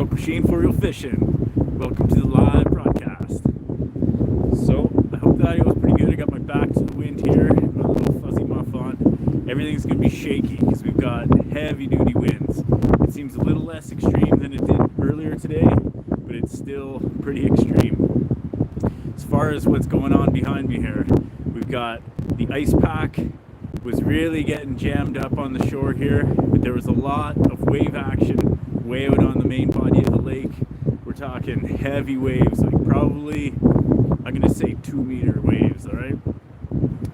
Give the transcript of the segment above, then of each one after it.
Machine for Real Fishing. Welcome to the live broadcast. So, I hope the audio was pretty good. I got my back to the wind here, my little fuzzy muff on. Everything's going to be shaky because we've got heavy duty winds. It seems a little less extreme than it did earlier today, but it's still pretty extreme. As far as what's going on behind me here, we've got the ice pack was really getting jammed up on the shore here, but there was a lot of wave action way out on the main body of the lake. We're talking heavy waves, like probably, I'm gonna say 2-meter waves, all right?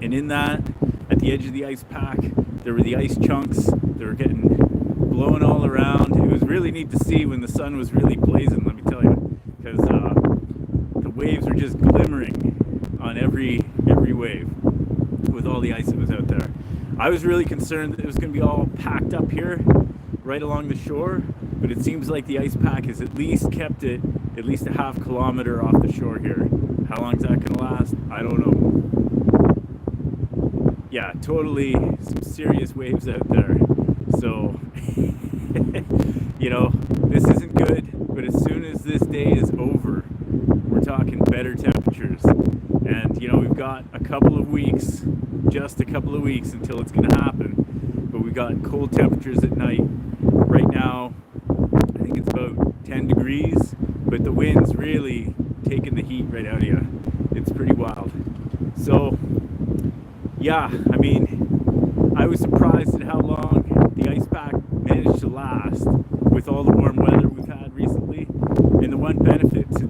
And in that, at the edge of the ice pack, there were the ice chunks. They were getting blown all around. It was really neat to see when the sun was really blazing, let me tell you, because the waves were just glimmering on every wave with all the ice that was out there. I was really concerned that it was gonna be all packed up here right along the shore, but it seems like the ice pack has at least kept it at least a half kilometer off the shore here. How long is that gonna last? I don't know. Yeah, totally some serious waves out there. So, you know, this isn't good, but as soon as this day is over, we're talking better temperatures. And, you know, we've got a couple of weeks, just a couple of weeks until it's gonna happen. But we've got cold temperatures at night. Right now, I think it's about 10 degrees, but the wind's really taking the heat right out of you. It's pretty wild. So, yeah, I mean, I was surprised at how long the ice pack managed to last with all the warm weather we've had recently. And the one benefit to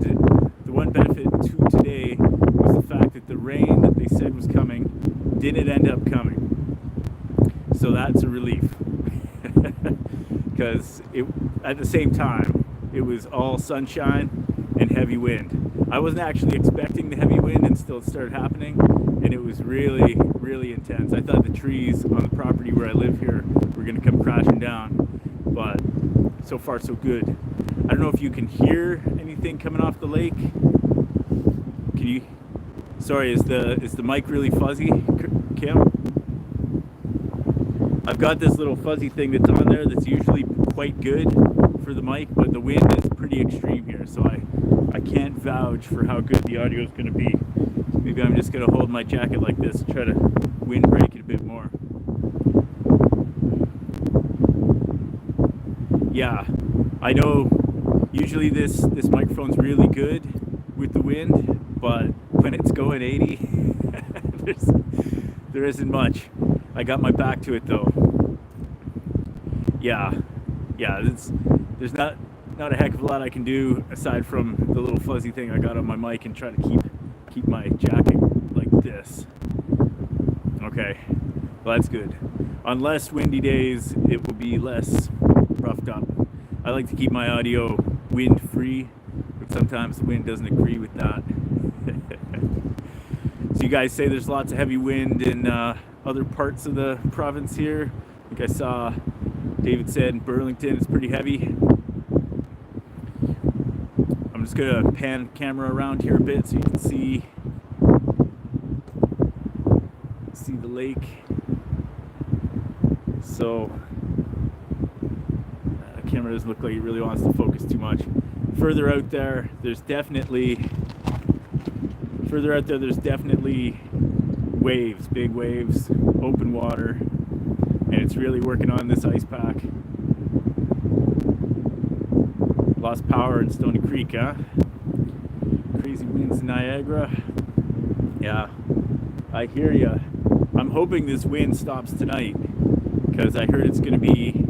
today was the fact that the rain that they said was coming didn't end up coming. So that's a relief. Because at the same time, it was all sunshine and heavy wind. I wasn't actually expecting the heavy wind until it started happening, and it was really, really intense. I thought the trees on the property where I live here were going to come crashing down, but so far so good. I don't know if you can hear anything coming off the lake. Can you? Sorry, is the mic really fuzzy, Kim? I've got this little fuzzy thing that's on there that's usually quite good for the mic, but the wind is pretty extreme here, so I can't vouch for how good the audio is going to be. Maybe I'm just going to hold my jacket like this and try to wind break it a bit more. Yeah, I know usually this microphone's really good with the wind, but when it's going 80, there isn't much. I got my back to it though. Yeah, there's not a heck of a lot I can do aside from the little fuzzy thing I got on my mic and try to keep my jacket like this. Okay, well that's good. On less windy days, it will be less roughed up. I like to keep my audio wind free, but sometimes the wind doesn't agree with that. So you guys say there's lots of heavy wind in other parts of the province here. I think I saw David said in Burlington it's pretty heavy. I'm just gonna pan the camera around here a bit so you can see the lake. So the camera doesn't look like it really wants to focus too much. Further out there, there's definitely waves, big waves, open water, and it's really working on this ice pack. Lost power in Stony Creek, huh? Crazy winds in Niagara. Yeah, I hear ya. I'm hoping this wind stops tonight because I heard it's gonna be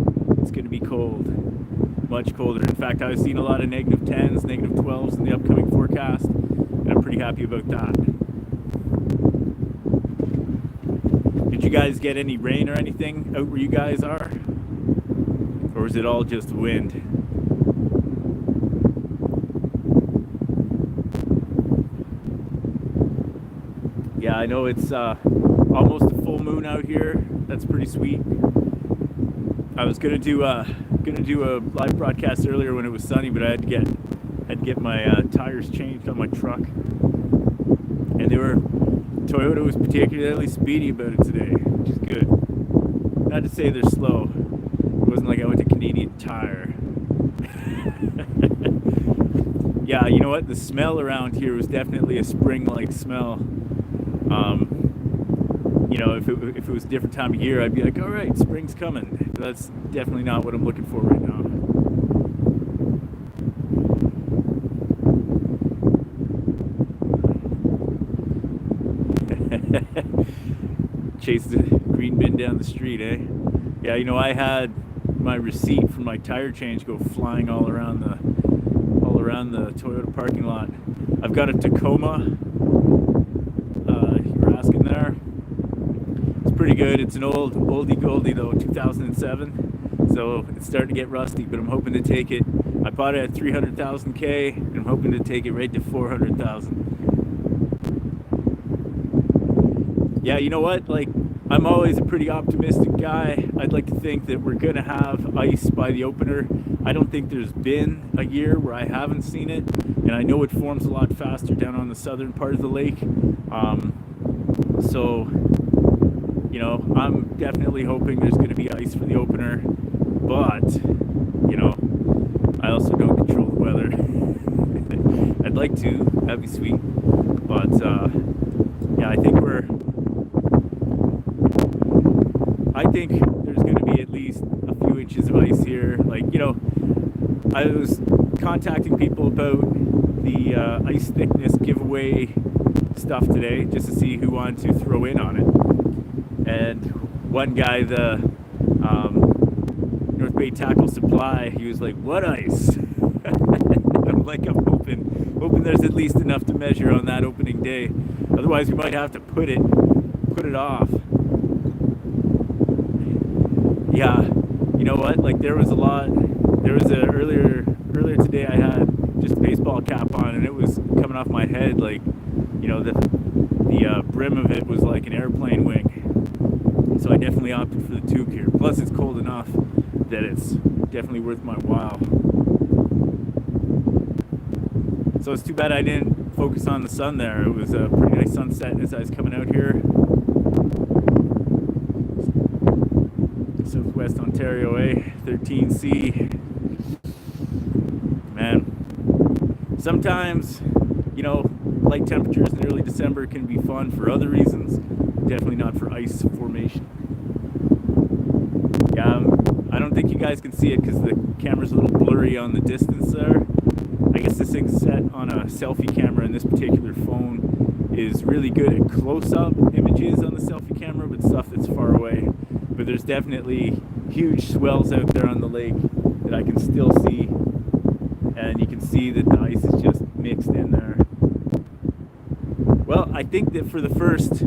cold, much colder. In fact, I've seen a lot of -10s, -12s in the upcoming forecast, and I'm pretty happy about that. Did you guys get any rain or anything out where you guys are? Or is it all just wind? Yeah, I know it's almost a full moon out here. That's pretty sweet. I was gonna do a live broadcast earlier when it was sunny, but I had to get my tires changed on my truck, and Toyota was particularly speedy about it today, which is good. Not to say they're slow. It wasn't like I went to Canadian Tire. Yeah, you know what? The smell around here was definitely a spring-like smell. If it was a different time of year, I'd be like, all right, spring's coming. But that's definitely not what I'm looking for right now. Chase the green bin down the street, eh? Yeah, I had my receipt for my tire change go flying all around the Toyota parking lot. I've got a Tacoma. You were asking there. It's pretty good. It's an oldie goldie though, 2007. So it's starting to get rusty, but I'm hoping to take it. I bought it at 300,000 K, and I'm hoping to take it right to 400,000. Yeah, you know what? Like, I'm always a pretty optimistic guy. I'd like to think that we're gonna have ice by the opener. I don't think there's been a year where I haven't seen it, and I know it forms a lot faster down on the southern part of the lake. So, I'm definitely hoping there's gonna be ice for the opener, but, I also don't control the weather. I'd like to, that'd be sweet, but, yeah, I think there's going to be at least a few inches of ice here. Like, I was contacting people about the ice thickness giveaway stuff today just to see who wanted to throw in on it. And one guy, the North Bay Tackle Supply, he was like, "What ice?" I'm like, I'm hoping there's at least enough to measure on that opening day. Otherwise, we might have to put it off. Yeah, you know what? Like, there was earlier today I had just a baseball cap on, and it was coming off my head. Like, the brim of it was like an airplane wing. So I definitely opted for the tube here. Plus, it's cold enough that it's definitely worth my while. So it's too bad I didn't focus on the sun there. It was a pretty nice sunset as I was coming out here. Southwest Ontario, 13C. Man, sometimes, light temperatures in early December can be fun for other reasons. Definitely not for ice formation. Yeah, I don't think you guys can see it because the camera's a little blurry on the distance there. I guess this thing's set on a selfie camera, and this particular phone is really good at close-up images on the selfie camera, but stuff that's far away. But there's definitely huge swells out there on the lake that I can still see, and you can see that the ice is just mixed in there. Well, I think that for the first,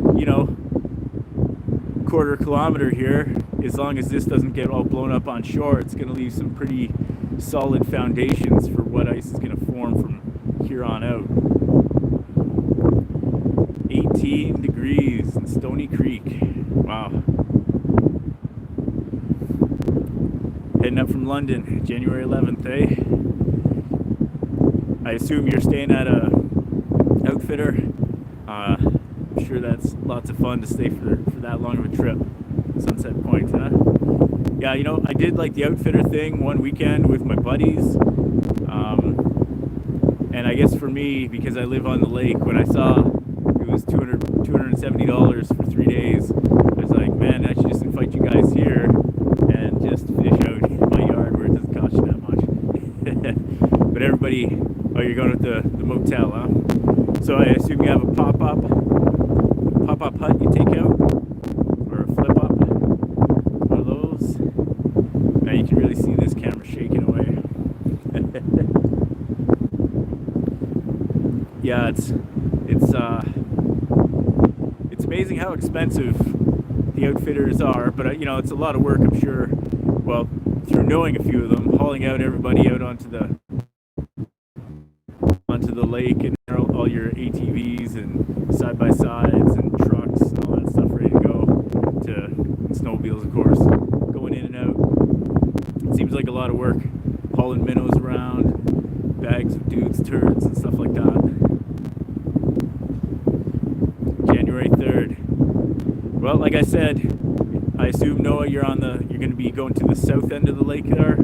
quarter kilometer here, as long as this doesn't get all blown up on shore, it's going to leave some pretty solid foundations for what ice is going to form from here on out. 18 degrees in Stony Creek. Wow. Heading up from London, January 11th, eh? I assume you're staying at a outfitter. I'm sure that's lots of fun to stay for that long of a trip. Sunset Point, huh? Yeah, I did like the outfitter thing one weekend with my buddies. And I guess for me, because I live on the lake, when I saw it was $270 for 3 days, I was like, man, I should just invite you guys here and just fish out in my yard where it doesn't cost you that much. But everybody, you're going with the motel, huh? So I assume you have a pop-up hut you take out, or a flip-up, one of those. Now you can really see this camera shaking away. Yeah, it's amazing how expensive the outfitters are, but it's a lot of work, I'm sure. Well, through knowing a few of them, hauling out everybody out onto the lake, and all your ATVs and side-by-sides and trucks and all that stuff ready to go, to snowmobiles, of course, going in and out. It seems like a lot of work, hauling minnows around, bags of dudes' turds and stuff like that. January 3rd. Well, like I said, I assume, Noah, you're going to be going to the south end of the lake there.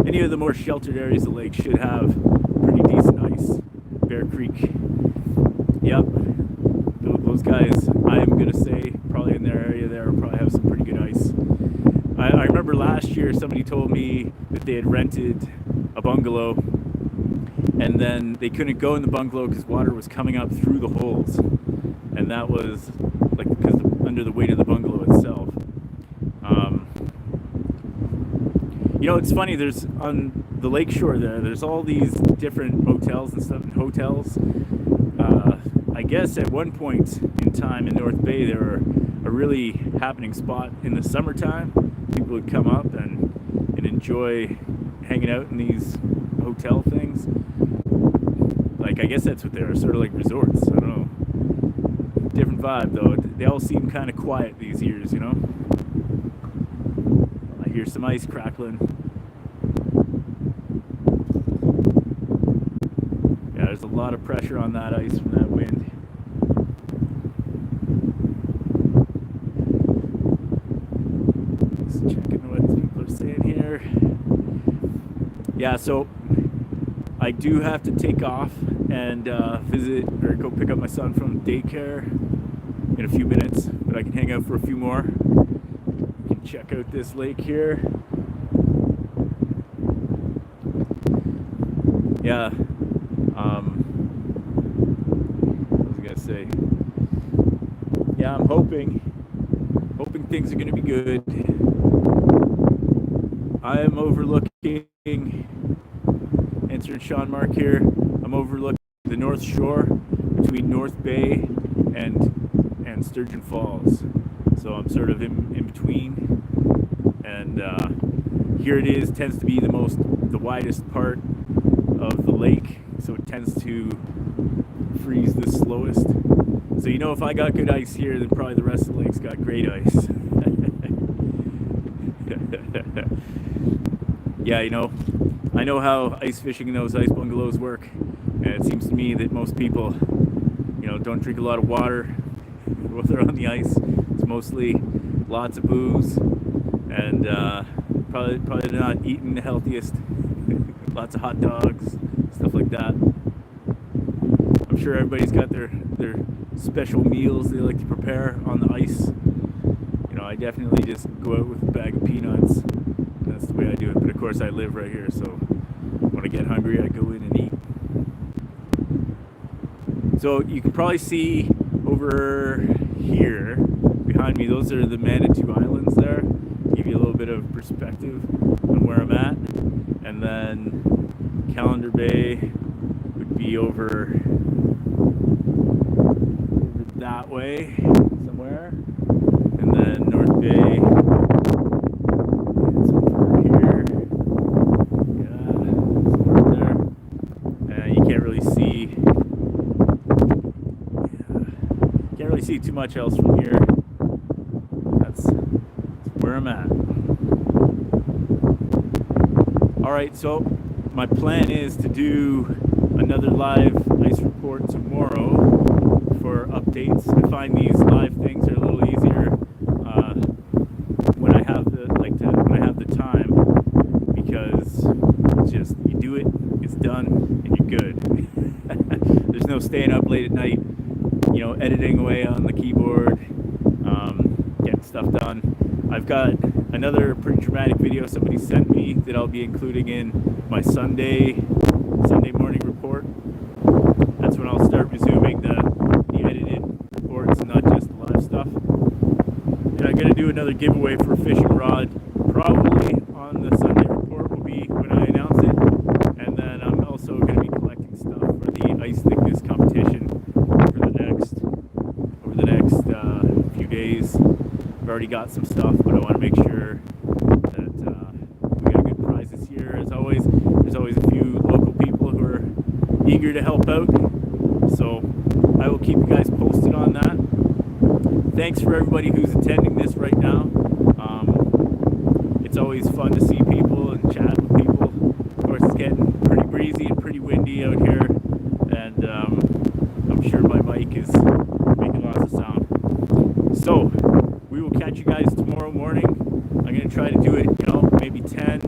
Any of the more sheltered areas of the lake should have pretty decent Bear Creek. Yep. Those guys, I am going to say, probably in their area there, probably have some pretty good ice. I remember last year somebody told me that they had rented a bungalow and then they couldn't go in the bungalow because water was coming up through the holes. And that was like because under the weight of the bungalow itself. You know, it's funny, there's on the lakeshore there's all these different motels and stuff and hotels. I guess at one point in time in North Bay, they were a really happening spot in the summertime. People would come up and enjoy hanging out in these hotel things. Like, I guess that's what they are, sort of like resorts. I don't know. Different vibe, though. They all seem kind of quiet these years, you know? I hear some ice crackling. Yeah, there's a lot of pressure on that ice from that wind. Just checking what people are saying here. Yeah, so I do have to take off and visit or go pick up my son from daycare in a few minutes, but I can hang out for a few more. You can check out this lake here. Yeah. What was I gonna say? Yeah, I'm hoping things are gonna be good. I am overlooking, answering Sean Mark here, I'm overlooking the North Shore between North Bay and Sturgeon Falls. So I'm sort of in between. And here it is, tends to be the widest part of the lake. So it tends to freeze the slowest. So you know, if I got good ice here, then probably the rest of the lake's got great ice. Yeah, you know, I know how ice fishing in those ice bungalows work, and it seems to me that most people, you know, don't drink a lot of water while they're on the ice. It's mostly lots of booze, and probably not eating the healthiest. Lots of hot dogs, stuff like that. I'm sure everybody's got their special meals they like to prepare on the ice. You know, I definitely just go out with a bag of peanuts. That's the way I do it. But of course I live right here, so when I get hungry I go in and eat. So you can probably see over here behind me, those are the Manitou Islands there. Give you a little bit of perspective on where I'm at. And then Calendar Bay would be over that way somewhere. And then North Bay, it's over here. Yeah, it's over there. You can't really see. Yeah, can't really see too much else from here. That's where I'm at. Alright, so my plan is to do another live ice report tomorrow for updates. I find these live things are a little easier when I have the time, because it's just, you do it, it's done, and you're good. There's no staying up late at night, you know, editing away on the keyboard, getting stuff done. I've got another pretty dramatic video somebody sent me that I'll be including in my Sunday morning report. That's when I'll start resuming the edited reports and not just the live stuff. And I'm going to do another giveaway for a fishing rod, probably on the Sunday report will be when I announce it. And then I'm also going to be collecting stuff for the ice thickness competition over the next few days. I've already got some stuff, but I want to make sure that we got good prizes here. As always, there's always a few local people who are eager to help out, so I will keep you guys posted on that. Thanks for everybody who's attending this right now. It's always fun to see people and chat with people. Of course, it's getting pretty breezy and pretty windy out here, and I'm sure my mic is making lots of sound. So we will catch you guys tomorrow morning. I'm going to try to do it, you know, maybe 10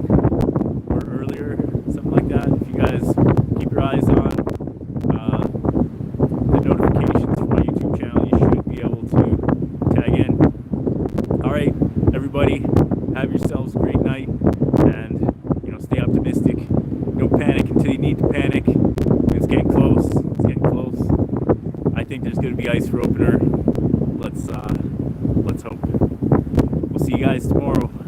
or earlier, something like that. If you guys keep your eyes on everybody. Have yourselves a great night, and stay optimistic. Don't panic until you need to panic. It's getting close. It's getting close. I think there's going to be ice for opener. Let's hope. We'll see you guys tomorrow.